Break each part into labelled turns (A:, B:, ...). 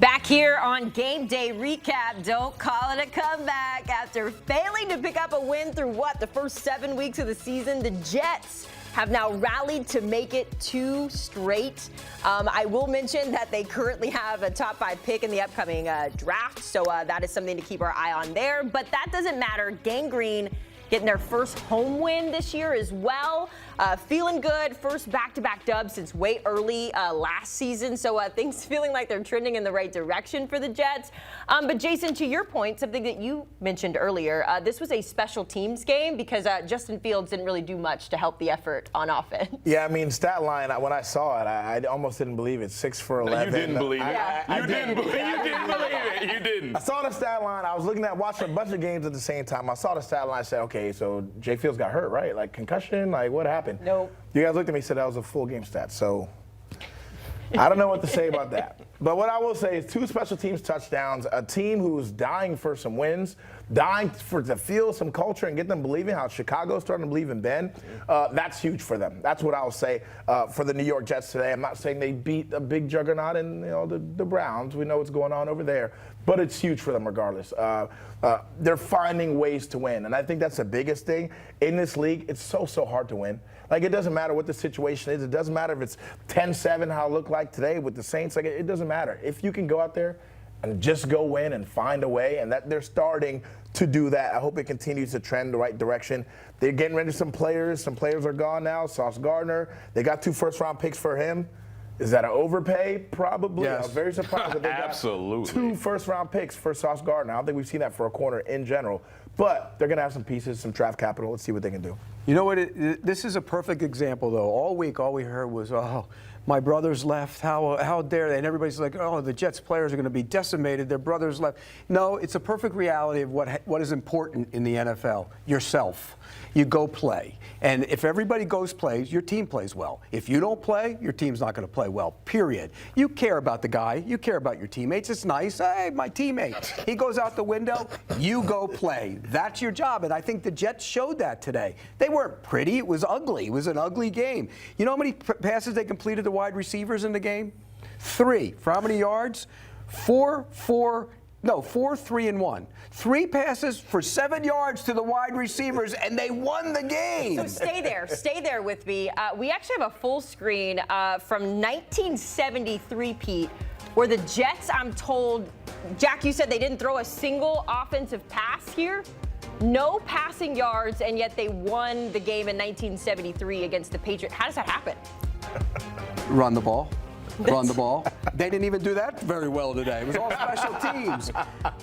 A: Back here on Game Day Recap, don't call it a comeback. After failing to pick up a win through the first 7 weeks of the season, the Jets have now rallied to make it 2 straight. I will mention that they currently have a top 5 pick in the upcoming draft, so that is something to keep our eye on there. But that doesn't matter. Gang Green getting their first home win this year as well. Feeling good. First back-to-back dub since way early last season. So things feeling like they're trending in the right direction for the Jets. But Jason, to your point, something that you mentioned earlier, this was a special teams game because Justin Fields didn't really do much to help the effort on offense.
B: Yeah, I mean, stat line, when I saw it, I almost didn't believe it. 6 for 11.
C: You didn't believe it.
B: You didn't believe
C: it. You didn't.
B: I saw the stat line. I was watching a bunch of games at the same time. I saw the stat line. I said, okay, so Jay Fields got hurt, right? Like concussion? Like what happened?
A: Nope.
B: You guys looked at me and said that was a full game stat. So I don't know what to say about that. But what I will say is 2 special teams touchdowns, a team who's dying for some wins, dying to feel some culture and get them believing how Chicago's starting to believe in Ben. That's huge for them. That's what I'll say for the New York Jets today. I'm not saying they beat a big juggernaut in the Browns. We know what's going on over there. But it's huge for them regardless. They're finding ways to win. And I think that's the biggest thing. In this league, it's so hard to win. Like, it doesn't matter what the situation is. It doesn't matter if it's 10-7, how it looked like today with the Saints. Like, it doesn't matter. If you can go out there and just go win and find a way, and that they're starting to do that. I hope it continues to trend the right direction. They're getting rid of some players. Some players are gone now. Sauce Gardner, they got 2 first-round picks for him. Is that an overpay? Probably.
C: Yes.
B: I was very surprised that they got
C: Absolutely.
B: 2 first-round picks for Sauce Gardner. I don't think we've seen that for a corner in general. But they're going to have some pieces, some draft capital. Let's see what they can do.
D: You know what? This is a perfect example, though. All week, all we heard was, oh, my brothers left. How dare they? And everybody's like, oh, the Jets players are going to be decimated. Their brothers left. No, it's a perfect reality of what is important in the NFL. Yourself. You go play. And if everybody plays, your team plays well. If you don't play, your team's not going to play well, period. You care about the guy. You care about your teammates. It's nice. Hey, my teammate. He goes out the window. You go play. That's your job. And I think the Jets showed that today. They weren't pretty. It was ugly. It was an ugly game. You know how many passes they completed to wide receivers in the game? 3. For how many yards? 4, 3, and 1. 3 passes for 7 yards to the wide receivers, and they won the game.
A: So stay there with me. We actually have a full screen from 1973, Pete, where the Jets, I'm told, Jack, you said they didn't throw a single offensive pass here. No passing yards, and yet they won the game in 1973 against the Patriots. How does that happen?
D: Run the ball. Run the ball. They didn't even do that very well today. It was all special teams.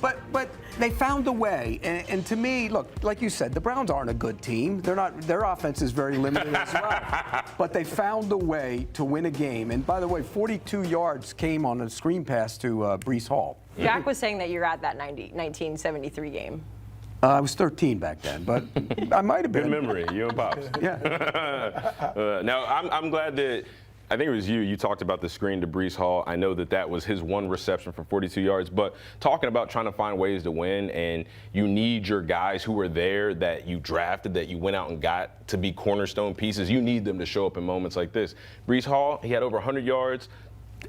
D: But they found a way. And to me, look, like you said, the Browns aren't a good team. Their offense is very limited as well. But they found a way to win a game. And by the way, 42 yards came on a screen pass to Bryce Hall.
A: Jack was saying that you're at that 1973 game.
D: I was 13 back then, but I might have been.
C: Good memory. You and Pops.
D: Yeah.
C: Now, I'm glad that I think it was you talked about the screen to Bryce Hall. I know that was his 1 reception for 42 yards, but talking about trying to find ways to win, and you need your guys who are there that you drafted, that you went out and got to be cornerstone pieces. You need them to show up in moments like this. Bryce Hall, he had over 100 yards,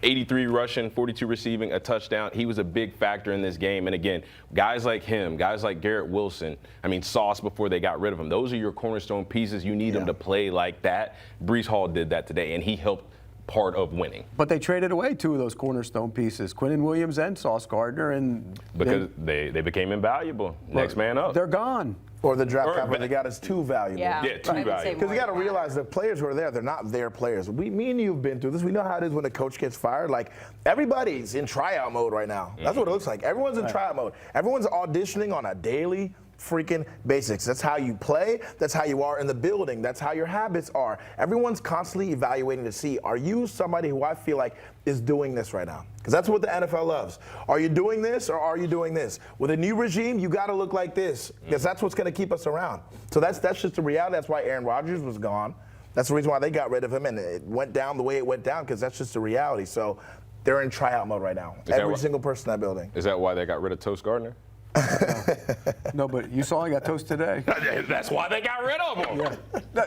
C: 83 rushing, 42 receiving, a touchdown. He was a big factor in this game. And again, guys like him, guys like Garrett Wilson, Sauce before they got rid of him, those are your cornerstone pieces. You need them to play like that. Bryce Hall did that today, and he helped part of winning.
D: But they traded away 2 of those cornerstone pieces, Quinnen Williams and Sauce Gardner, and
C: because they became invaluable. Next man up.
D: They're gone.
B: Or the draft capital they got is too valuable.
A: Yeah,
C: too valuable.
B: Because you got to realize the players who are there, they're not their players. Me and you have been through this. We know how it is when a coach gets fired. Like, everybody's in tryout mode right now. That's what it looks like. Everyone's in tryout mode. Everyone's auditioning on a daily freaking basics. That's how you play. That's how you are in the building. That's how your habits are. Everyone's constantly evaluating to see, are you somebody who I feel like is doing this right now? Because that's what the NFL loves. Are you doing this or are you doing this? With a new regime, you got to look like this because that's what's going to keep us around. So that's just the reality. That's why Aaron Rodgers was gone. That's the reason why they got rid of him, and it went down the way it went down because that's just the reality. So they're in tryout mode right now. Every single person in that building.
C: Is that why they got rid of Toast Gardner?
D: No, but you saw he got toast today.
C: That's why they got rid of him.
D: Yeah.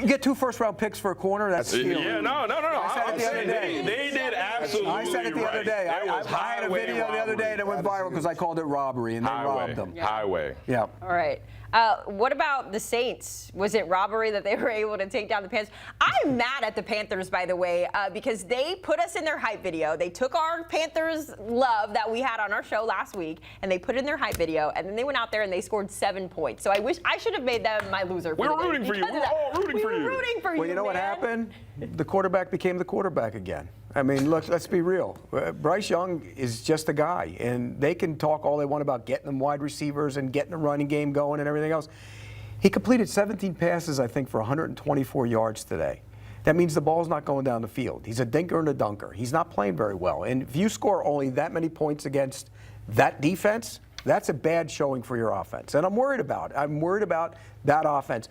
D: You get 2 first-round picks for a corner. That's stealing.
C: Yeah, no.
D: I said it
C: I'm
D: the other
C: saying
D: day.
C: they did absolutely
D: I said it the other day.
C: Right.
D: I had a video the other day that went viral because I called it robbery, and they robbed them.
C: Highway.
D: Yeah.
A: All right. What about the Saints? Was it robbery that they were able to take down the Panthers? I'm mad at the Panthers, by the way, because they put us in their hype video. They took our Panthers love that we had on our show last week, and they put it in their hype video, and then they went out there and they scored 7 points. So I wish I should have made them my loser.
C: We're rooting for you. We're all rooting for you.
A: We were rooting for you.
D: Well, you know what happened? The quarterback became the quarterback again. I mean, look, let's be real. Bryce Young is just a guy, and they can talk all they want about getting them wide receivers and getting the running game going and everything else. He completed 17 passes, I think, for 124 yards today. That means the ball's not going down the field. He's a dinker and a dunker. He's not playing very well. And if you score only that many points against that defense, that's a bad showing for your offense. And I'm worried about it. I'm worried about that offense.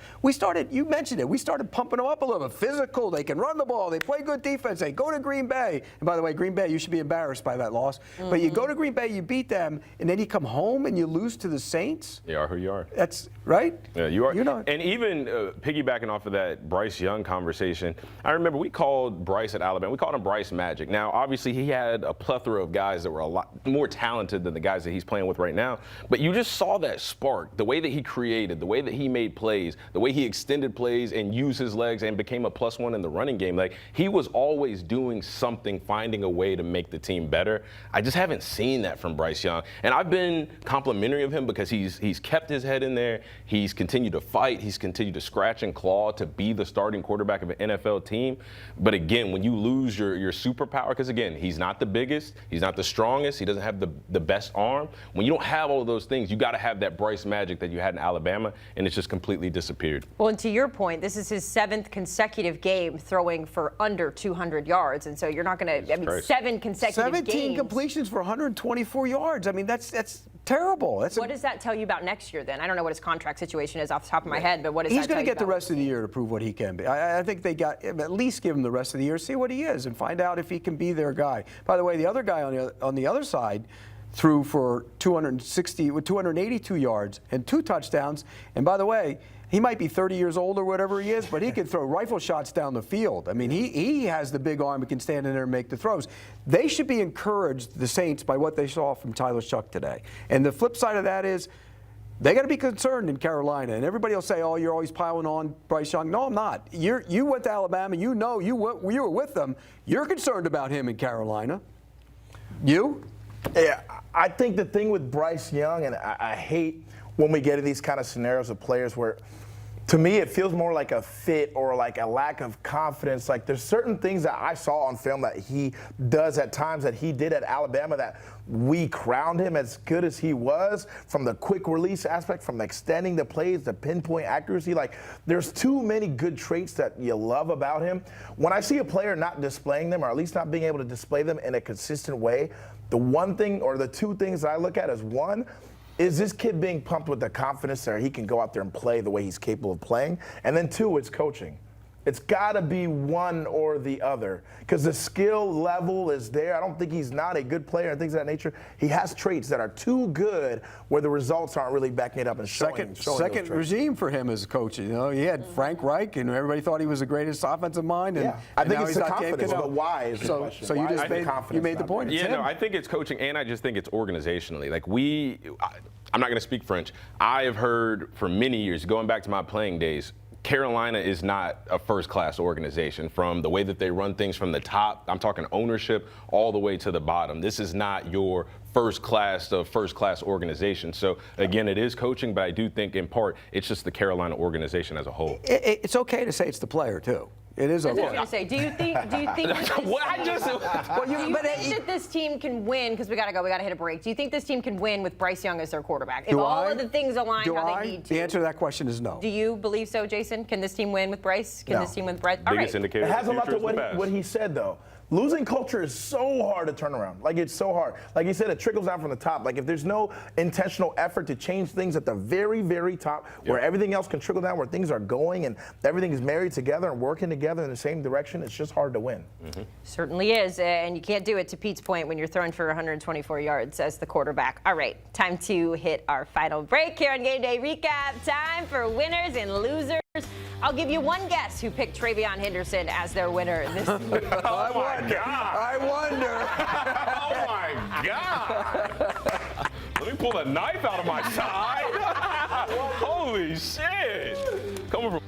D: You mentioned it, we started pumping them up a little bit. Physical, they can run the ball, they play good defense, they go to Green Bay. And by the way, Green Bay, you should be embarrassed by that loss. But you go to Green Bay, you beat them, and then you come home and you lose to the Saints?
C: You are who you are.
D: That's right?
C: Yeah, you are.
D: You're not.
C: And even piggybacking off of that Bryce Young conversation, I remember we called Bryce at Alabama, we called him Bryce Magic. Now, obviously, he had a plethora of guys that were a lot more talented than the guys that he's playing with right now. But you just saw that spark, the way that he created, the way that he made plays, the way he extended plays and used his legs and became a +1 in the running game. Like, he was always doing something, finding a way to make the team better. I just haven't seen that from Bryce Young. And I've been complimentary of him because he's kept his head in there. He's continued to fight. He's continued to scratch and claw to be the starting quarterback of an NFL team. But again, when you lose your superpower, because again, he's not the biggest, he's not the strongest, he doesn't have the best arm. When you don't have all of those things, you got to have that Bryce Magic that you had in Alabama, and it's just completely disappeared.
A: Well, and to your point, this is his 7th consecutive game throwing for under 200 yards. And so you're not going to, 7 consecutive
D: 17
A: games.
D: completions for 124 yards. I mean, that's terrible.
A: What does that tell you about next year then? I don't know what his contract situation is off the top of my head, but what does that tell you?
D: He's going to get the
A: about?
D: rest of the year to prove what he can be. I think they got at least give him the rest of the year, see what he is, and find out if he can be their guy. By the way, the other guy on the other side threw for 282 yards and 2 touchdowns. And by the way, he might be 30 years old or whatever he is, but he can throw rifle shots down the field. I mean, he has the big arm and can stand in there and make the throws. They should be encouraged, the Saints, by what they saw from Tyler Shuck today. And the flip side of that is they got to be concerned in Carolina. And everybody will say, oh, you're always piling on Bryce Young. No, I'm not. You went to Alabama. You know you were with them. You're concerned about him in Carolina. You?
B: Yeah, I think the thing with Bryce Young, and I hate when we get in these kind of scenarios of players where, to me, it feels more like a fit or like a lack of confidence. Like, there's certain things that I saw on film that he does at times that he did at Alabama that we crowned him as good as he was, from the quick release aspect, from extending the plays, the pinpoint accuracy. Like, there's too many good traits that you love about him. When I see a player not displaying them, or at least not being able to display them in a consistent way, the one thing or the two things that I look at is, one, is this kid being pumped with the confidence that he can go out there and play the way he's capable of playing? And then 2, it's coaching. It's got to be one or the other, because the skill level is there. I don't think he's not a good player and things of that nature. He has traits that are too good where the results aren't really backing it up and showing
D: Second regime for him as a coach. You know, he had Frank Reich, and everybody thought he was the greatest offensive mind. And,
B: I think it's the confidence, but why is the question?
D: So you
B: Why
D: just made the point.
C: Yeah, no, I think it's coaching, and I just think it's organizationally. Like, I'm not going to speak French. I have heard for many years, going back to my playing days, Carolina is not a first-class organization. From the way that they run things from the top, I'm talking ownership, all the way to the bottom. This is not your first-class organization. So, again, it is coaching, but I do think, in part, it's just the Carolina organization as a whole.
D: It's okay to say it's the player, too. It is okay.
A: That's what I was going to say. Do you think that this team can win? Because we got to hit a break. Do you think this team can win with Bryce Young as their quarterback? If all of the things align how they need to.
D: The answer to that question is no.
A: Do you believe so, Jason? Can this team win with Bryce? Can this team win with Bryce?
C: Biggest indicator.
B: It has a lot to what he said, though. Losing culture is so hard to turn around. Like, it's so hard. Like he said, it trickles down from the top. Like, if there's no intentional effort to change things at the very, very top, where everything else can trickle down, where things are going and everything is married together and working together in the same direction, it's just hard to win.
A: Certainly is, and you can't do it, to Pete's point, when you're throwing for 124 yards as the quarterback. All right, time to hit our final break here on Game Day Recap. Time for winners and losers I'll give you one guess who picked Travion Henderson as their winner this week.
C: Oh my God!
D: I wonder.
C: Oh my God! Let me pull a knife out of my side. Holy shit! Coming from